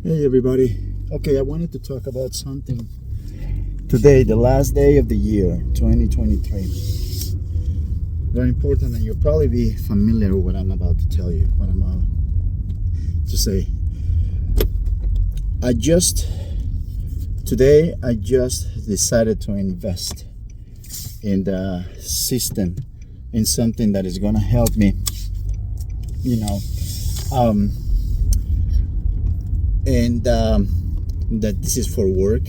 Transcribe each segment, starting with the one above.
Hey everybody. Okay, I wanted to talk about something today, the last day of the year, 2023. Very important, and you'll probably be familiar with what I'm about to tell you, what I'm about to say. Today I just decided to invest in the system, in something that is going to help me, you know, that this is for work,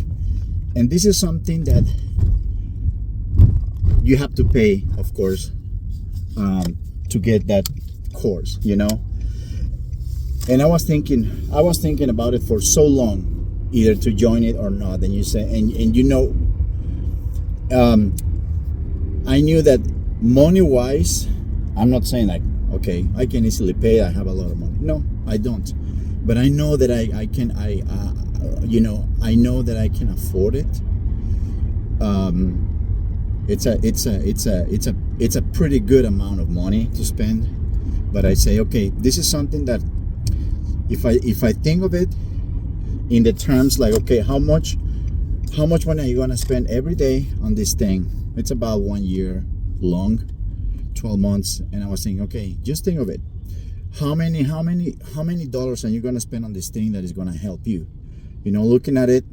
and this is something that you have to pay, of course, to get that course, and I was thinking about it for so long, either to join it or not. And you say, I knew that money wise, I'm not saying like, okay, I can easily pay, I have a lot of money. No, I don't. But I know that I know that I can afford it. It's a pretty good amount of money to spend. But I say, okay, this is something that if I think of it in the terms like, okay, how much money are you gonna spend every day on this thing? It's about 1 year long, 12 months, and I was thinking, okay, just think of it. How many dollars are you going to spend on this thing that is going to help you? Looking at it,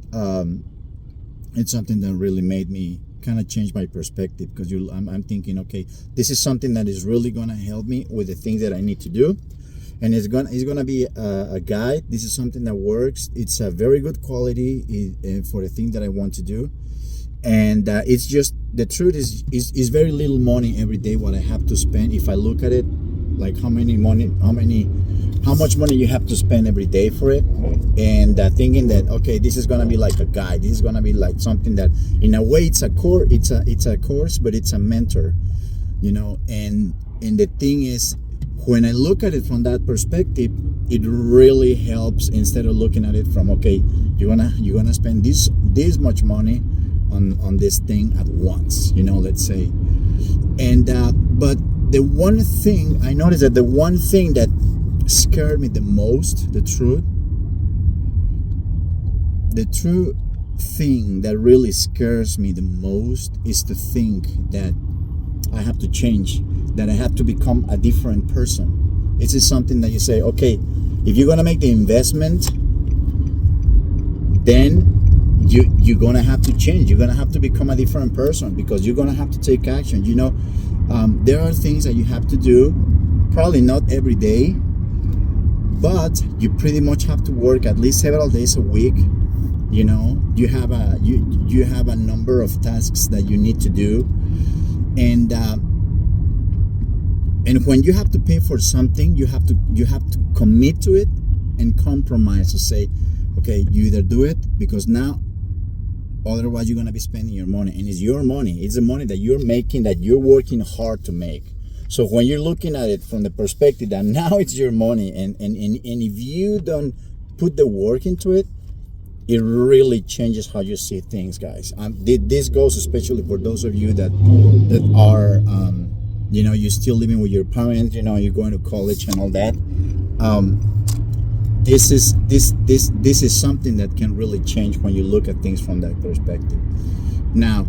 it's something that really made me kind of change my perspective, because I'm thinking, okay, this is something that is really going to help me with the things that I need to do, and it's going to be a guide. This is something that works. It's a very good quality for the thing that I want to do, and it's just, the truth is very little money every day what I have to spend. If I look at it, like how much money you have to spend every day for it, and thinking that, okay, this is gonna be like a guide. This is gonna be like something that, in a way, it's a course, but it's a mentor, And the thing is, when I look at it from that perspective, it really helps, instead of looking at it from, okay, you're gonna spend this much money on this thing at once, let's say, and but the one thing I noticed, that the one thing that scared me the most, the true thing that really scares me the most, is to think that I have to change, that I have to become a different person. It's just something that you say, okay, if you're gonna make the investment, then you're gonna have to change. You're gonna have to become a different person, because you're gonna have to take action. There are things that you have to do, probably not every day, but you pretty much have to work at least several days a week. You have a number of tasks that you need to do, and when you have to pay for something, you have to commit to it and compromise to say, okay, you either do it, because now, otherwise you're going to be spending your money, and it's your money. It's the money that you're making, that you're working hard to make. So when you're looking at it from the perspective that now it's your money, and if you don't put the work into it, it really changes how you see things, guys. This goes especially for those of you that are, you're still living with your parents, you're going to college and all that. This is something that can really change when you look at things from that perspective. Now,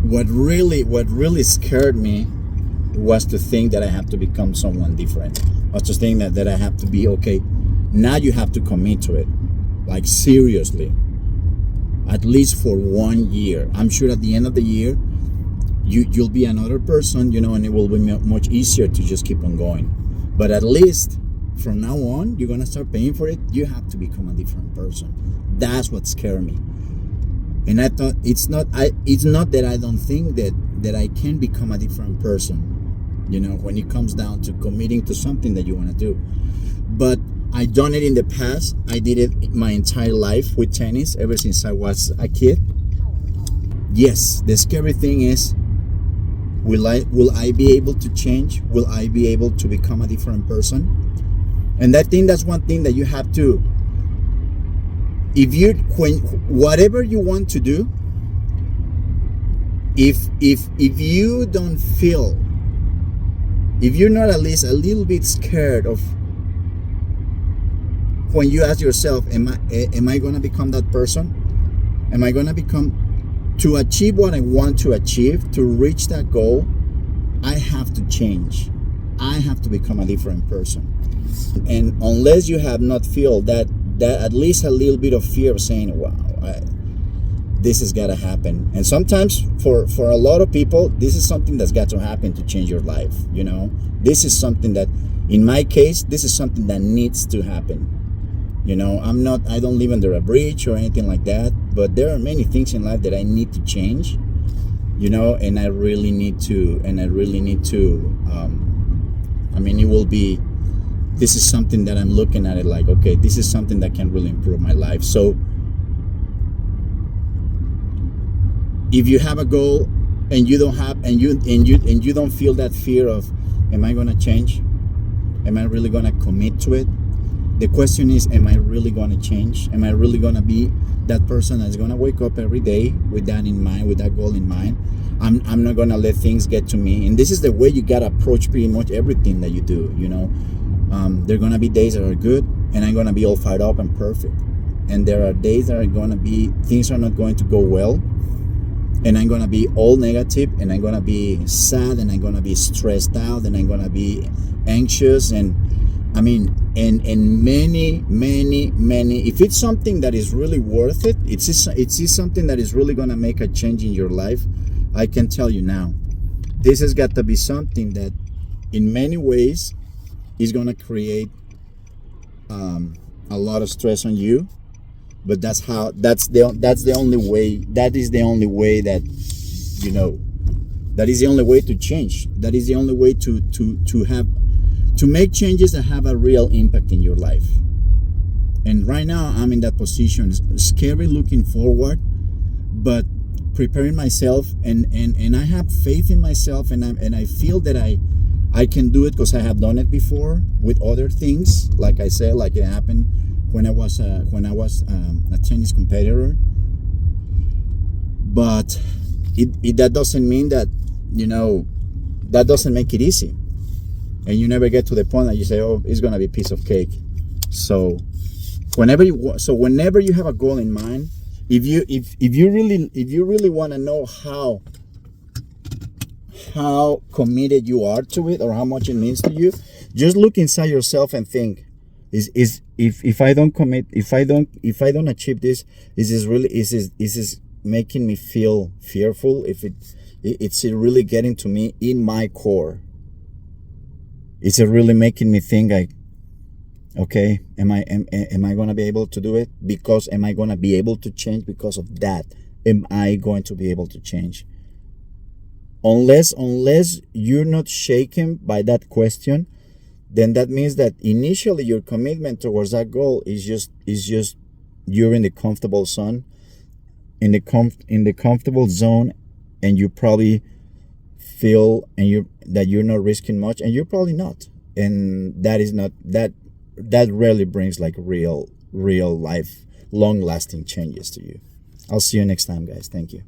what really scared me was to think that I have to become someone different. Was to think that I have to be, okay, now you have to commit to it, like seriously, at least for 1 year. I'm sure at the end of the year, you'll be another person, and it will be much easier to just keep on going. But at least from now on, you're gonna start paying for it. You have to become a different person. That's what scared me. And I thought, it's not that I don't think that I can become a different person, when it comes down to committing to something that you want to do. But I done it in the past. I did it my entire life with tennis, ever since I was a kid. Yes, the scary thing is, will I be able to change? Will I be able to become a different person? And that's one thing that you have to, whatever you want to do, if you don't feel, if you're not at least a little bit scared of when you ask yourself, am I going to become that person? Am I going to become, to achieve what I want to achieve, to reach that goal, I have to change. I have to become a different person. And unless you have not feel that at least a little bit of fear of saying, wow, this has got to happen. And sometimes for a lot of people, this is something that's got to happen to change your life. This is something that, in my case, this is something that needs to happen. I don't live under a bridge or anything like that, but there are many things in life that I need to change, and I really need to, this is something that I'm looking at it like, okay, this is something that can really improve my life. So if you have a goal and you don't have, and you don't feel that fear of, am I going to change? Am I really going to commit to it? The question is, am I really going to change? Am I really going to be that person that's going to wake up every day with that in mind, with that goal in mind? I'm not going to let things get to me. And this is the way you got to approach pretty much everything that you do, There are going to be days that are good, and I'm going to be all fired up and perfect. And there are days that are going to be, things are not going to go well, and I'm going to be all negative, and I'm going to be sad, and I'm going to be stressed out, and I'm going to be anxious, and many, if it's something that is really worth it, it's something that is really going to make a change in your life, I can tell you now, this has got to be something that in many ways is going to create a lot of stress on you. But that's the only way, that is the only way that, that is the only way to change. That is the only way to make changes that have a real impact in your life. And right now I'm in that position, scary looking forward, but preparing myself, and I have faith in myself, and I feel that I can do it because I have done it before with other things. Like I said, like it happened when I was a tennis competitor. But that doesn't mean that, that doesn't make it easy. And you never get to the point that you say, oh, it's going to be a piece of cake. So whenever you have a goal in mind, if you really want to know how committed you are to it, or how much it means to you, just look inside yourself and think, if I don't commit, if I don't achieve this, is this making me feel fearful? If it's really getting to me in my core? Is it really making me think like, okay, am I going to be able to do it? Because am I going to be able to change because of that? Am I going to be able to change? Unless you're not shaken by that question, then that means that initially your commitment towards that goal is just you're in the comfortable zone, in the comfortable zone, and you probably feel that you're not risking much, and you're probably not, and that rarely brings like real life long lasting changes to you. I'll see you next time, guys. Thank you.